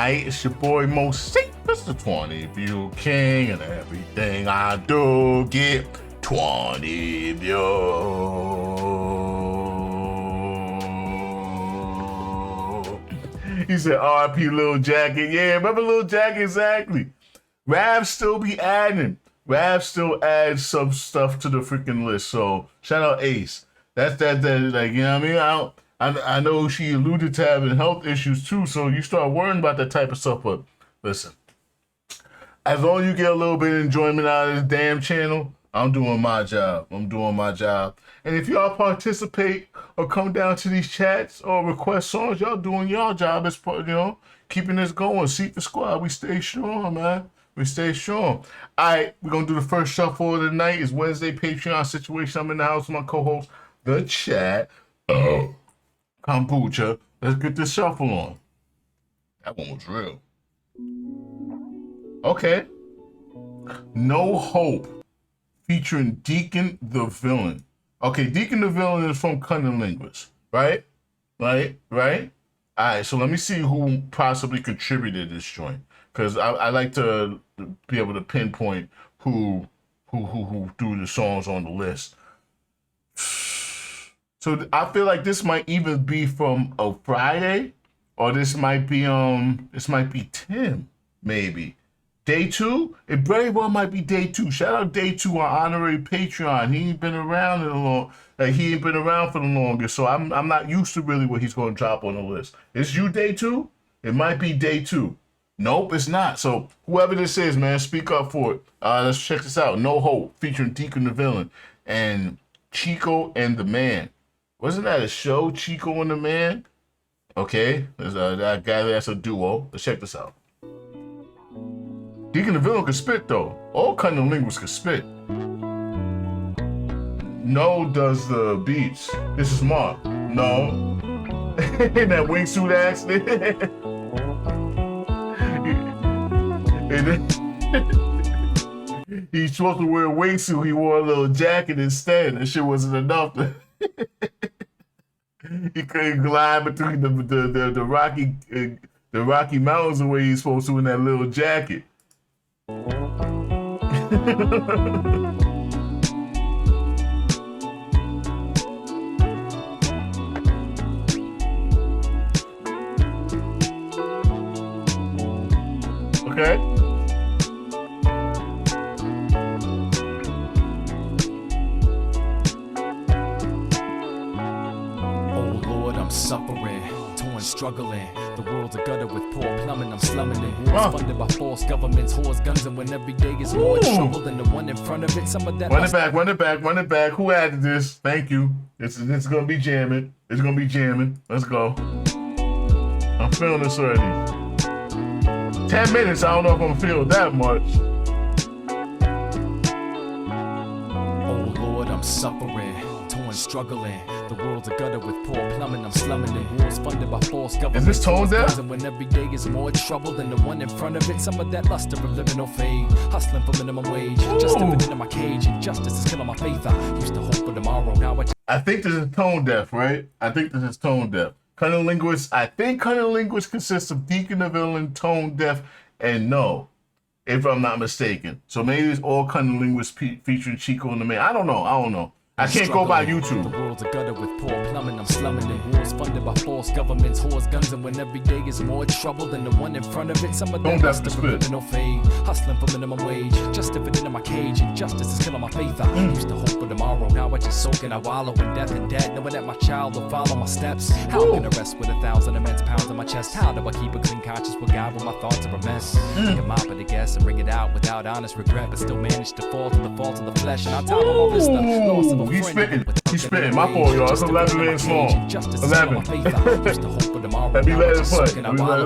It's your boy Moseefus, the 20 view king, and everything I do get 20 views. He said, RP Lil Jacket. Yeah, remember Lil Jacket? Exactly. Rav still be adding. Rav still adds some stuff to the freaking list. So shout out Ace. That's like, you know what I mean? I know she alluded to having health issues too, so you start worrying about that type of stuff. But listen, as long as you get a little bit of enjoyment out of this damn channel, I'm doing my job. I'm doing my job. And if y'all participate or come down to these chats or request songs, y'all doing y'all job as part, you know, keeping this going. Seek the squad. We stay strong, man. We stay strong. All right, we're going to do the first shuffle of the night. It's Wednesday Patreon situation. I'm in the house with my co-host, The Chat. Kombucha. Let's get this shuffle on. That one was real. Okay. No Hope featuring Deacon the Villain. Okay, Deacon the Villain is from Cunning Linguist, right? Right? All right, so let me see who possibly contributed this joint. Because I like to be able to pinpoint who threw the songs on the list. So I feel like this might either be from a Friday, or this might be Tim, maybe. Day 2? It very well might be Day 2. Shout out Day 2 on honorary Patreon. He ain't been around he ain't been around for the longest, so I'm not used to really what he's gonna drop on the list. Is you Day 2? It might be Day 2. Nope, it's not. So whoever this is, man, speak up for it. Let's check this out. No Hope featuring Deacon the Villain and Chico and the Man. Wasn't that a show, Chico and the Man? Okay, there's that guy that's a duo. Let's check this out. Deacon the Villain can spit, though. All kind of linguists can spit. No does the beats. This is Mark. No. That wingsuit accident. He's supposed to wear a wingsuit. He wore a little jacket instead. That shit wasn't enough. He couldn't glide between the Rocky Mountains the way he's supposed to in that little jacket. Okay. Suffering, torn, struggling. The world's a gutter with poor plumbing. I'm slumming it. Wars funded by false governments, whores, guns, and when every day is more trouble than the one in front of it. Some of that. Run it back. Who added this? Thank you. It's gonna be jamming. It's gonna be jamming. Let's go. I'm feeling this already. 10 minutes. I don't know if I'm gonna feel that much. Oh Lord, I'm suffering, torn, struggling. The world's a gutter with poor plumbing. I'm slumming it. Wars funded by false government. Is this Tonedeff? And when every day is more trouble than the one in front of it. Some of that luster of living or fade. Hustling for minimum wage. Just living in my cage. Injustice is killing my faith. I used to hope for tomorrow. Now I think this is Tonedeff, right? I think this is Tonedeff. Cunning Linguist. I think Cunning Linguist consists of Deacon the Villain, Tonedeff, and No, if I'm not mistaken. So maybe it's all Cunning Linguist featuring Chico and the Man. I don't know. I can't go by YouTube. The world's a gutter with poor plumbing. I'm slumming it. Wars funded by false governments, whores, guns, and when every day is more trouble than the one in front of it. Some of that luster for living or fade. Hustling for minimum wage. Just living in my cage. Injustice is killing my faith. I used to hope for tomorrow. Now I just soak and I wallow in death and debt, knowing that my child will follow my steps. How can I rest with 1,000 immense pounds on my chest? How do I keep a clean conscience with God when my thoughts are a mess? Take a mop at a guess and bring it out without honest regret, but still manage to fall to the fault of the flesh. And on top of all this, the loss of a He's spitting. My fault, y'all. It's 11 minutes long. 11. Let me let it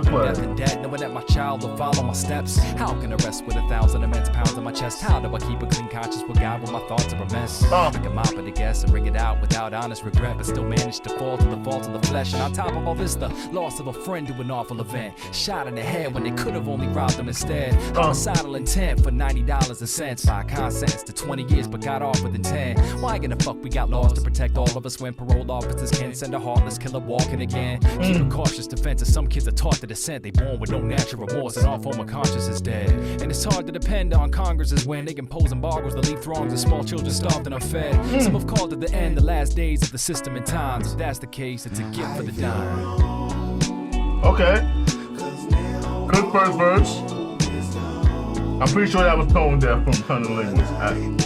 play. Knowing that my child will follow my steps. How can I rest with 1,000 immense pounds on my chest? How do I keep a clean conscience with God when my thoughts are a mess? I can mop it, I guess, and bring it out without honest regret, but still manage to fall to the fault of the flesh. And on top of all this, the loss of a friend to an awful event. Shot in the head when they could have only robbed him instead. Homicidal intent for $90 and cents. By con sentence to 20 years, but got off with intent. Why in the fuck we got laws to protect all of us when parole officers can send a heartless killer walking again? Keep a cautious cautious defense. As some kids are taught the descent, they born with no natural remorse, and all form of conscience is dead. And it's hard to depend on Congresses when they impose embargoes that leave throngs of small children starved and unfed. Some have called it the end, the last days of the system and times. If that's the case, it's a gift for the dying. Okay. Good first verse. I'm pretty sure that was Tonedeff from Tonedeff.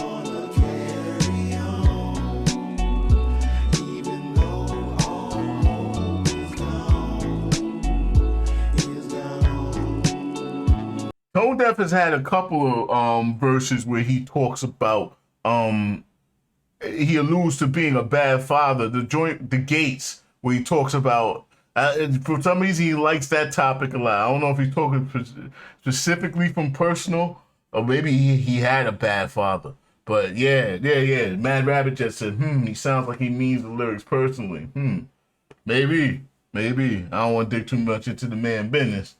Tonedeff has had a couple of verses where he talks about he alludes to being a bad father. The Gates, where he talks about for some reason he likes that topic a lot. I don't know if he's talking specifically from personal, or maybe he had a bad father. But yeah. Mad Rabbit just said, he sounds like he means the lyrics personally. Maybe. I don't want to dig too much into the man business.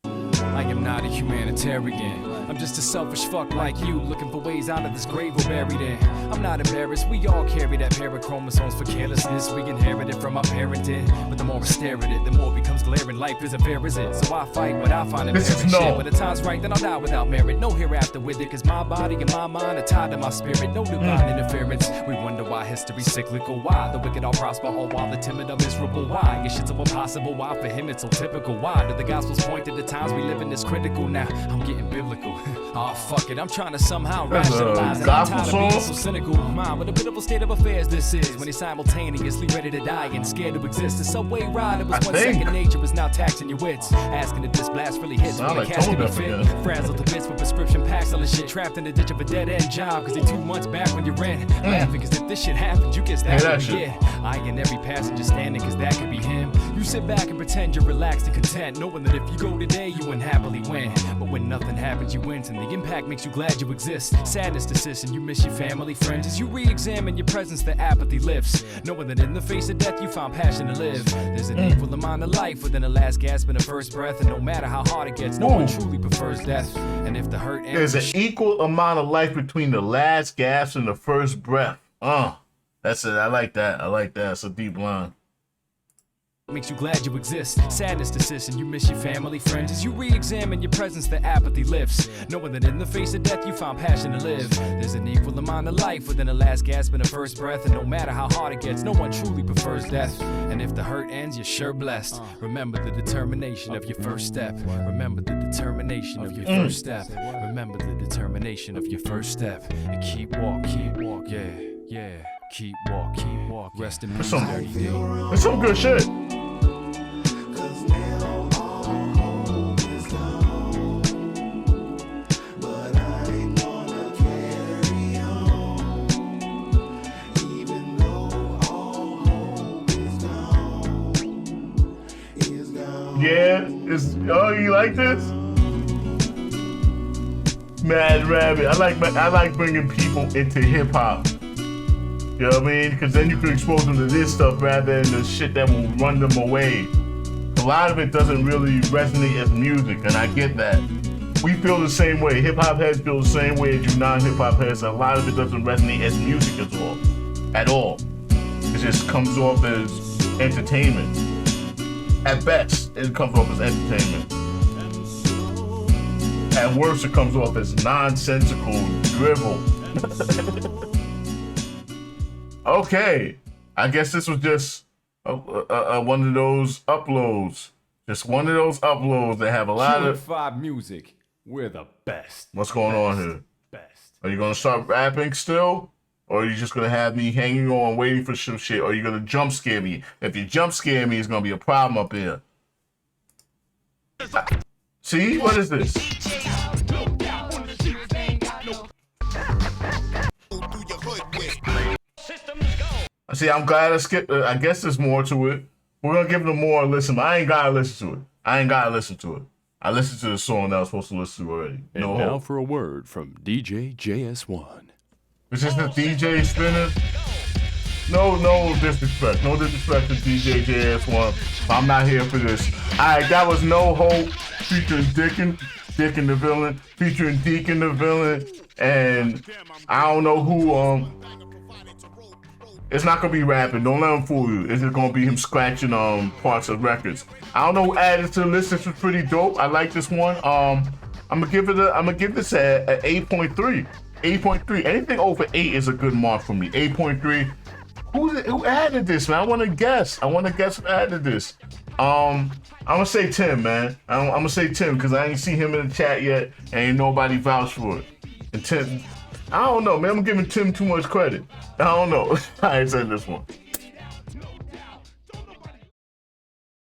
I am not a humanitarian. I'm just a selfish fuck like you, looking for ways out of this grave we're buried in. I'm not embarrassed, we all carry that pair of chromosomes for carelessness. We inherited from our parenting, but the more I stare at it, the more it becomes glaring. Life isn't fair, is it? So I fight what I find embarrassing. When the time's right, then I'll die without merit. No hereafter with it, cause my body and my mind are tied to my spirit. No divine interference. We wonder why history's cyclical. Why the wicked all prosper, all while the timid are miserable. Why your shit's so impossible? Why for him it's so typical? Why do the gospels point to the times we live in is critical? Now I'm getting biblical. Oh fuck it, I'm trying to somehow rationalize it. I'm tired of being so cynical. Mom, what a pitiful state of affairs this is, when he's simultaneously ready to die and scared to exist. The subway ride, it was second nature, is now taxing your wits. Asking if this blast really hits when the casket be fit. Frazzled to bits with prescription packs, all this shit trapped in the ditch of a dead end job, cause they 2 months back when you're in. Laughing cause if this shit happened, you guess that would be it. Eyeing every passenger standing cause that could be him. You sit back and pretend you're relaxed and content, knowing that if you go today, you wouldn't happily win. But when nothing happens, you win, and the impact makes you glad you exist. Sadness desists and you miss your family, friends. As you re-examine your presence, the apathy lifts, knowing that in the face of death, you found passion to live. There's an equal amount of life within the last gasp and the first breath, and no matter how hard it gets, no one truly prefers death. And if the hurt ends, there's an equal amount of life between the last gasp and the first breath. That's it. I like that. It's a deep line. Makes you glad you exist. Sadness desists and you miss your family, friends. As you re-examine your presence, the apathy lifts, knowing that in the face of death, you found passion to live. There's an equal amount of life within the last gasp and the first breath, and no matter how hard it gets, no one truly prefers death. And if the hurt ends, you're sure blessed. Remember the determination of your first step. Remember the determination of your first step. Remember the determination of your first step. And keep walk, yeah. Keep walk. Rest in peace, dirty day. That's some good shit. Yeah, you like this? Mad Rabbit. I like bringing people into hip hop. You know what I mean? Because then you can expose them to this stuff rather than the shit that will run them away. A lot of it doesn't really resonate as music, and I get that. We feel the same way. Hip hop heads feel the same way as you non-hip hop heads. A lot of it doesn't resonate as music at all. It just comes off as entertainment. At best, it comes off as entertainment. At worst, it comes off as nonsensical drivel. Okay, I guess this was just one of those uploads. Just one of those uploads that have a lot of... Five music, we're the best. What's going on here? Best. Are you going to start rapping still? Or are you just going to have me hanging on, waiting for some shit? Or are you going to jump scare me? If you jump scare me, it's going to be a problem up here. See? What is this? See, I'm glad I skipped it. I guess there's more to it. We're going to give them more listen. I ain't got to listen to it. I listened to the song that I was supposed to listen to already. And now for a word from DJ JS1. Is this the DJ spinner? No disrespect. No disrespect to DJ JS1. I'm not here for this. Alright, that was No Hope featuring Deacon the Villain, featuring Deacon the Villain, and I don't know who, It's not gonna be rapping. Don't let him fool you. It's just gonna be him scratching parts of records. I don't know who added to the list. This was pretty dope. I like this one. I'm gonna give this a 8.3. 8.3. Anything over 8 is a good mark for me. 8.3. Who added this, man? I want to guess who added this. I'm gonna say Tim, man. I'm gonna say Tim because I ain't see him in the chat yet, and ain't nobody vouched for it. And Tim, I don't know, man. I'm giving Tim too much credit. I don't know. I ain't saying this one.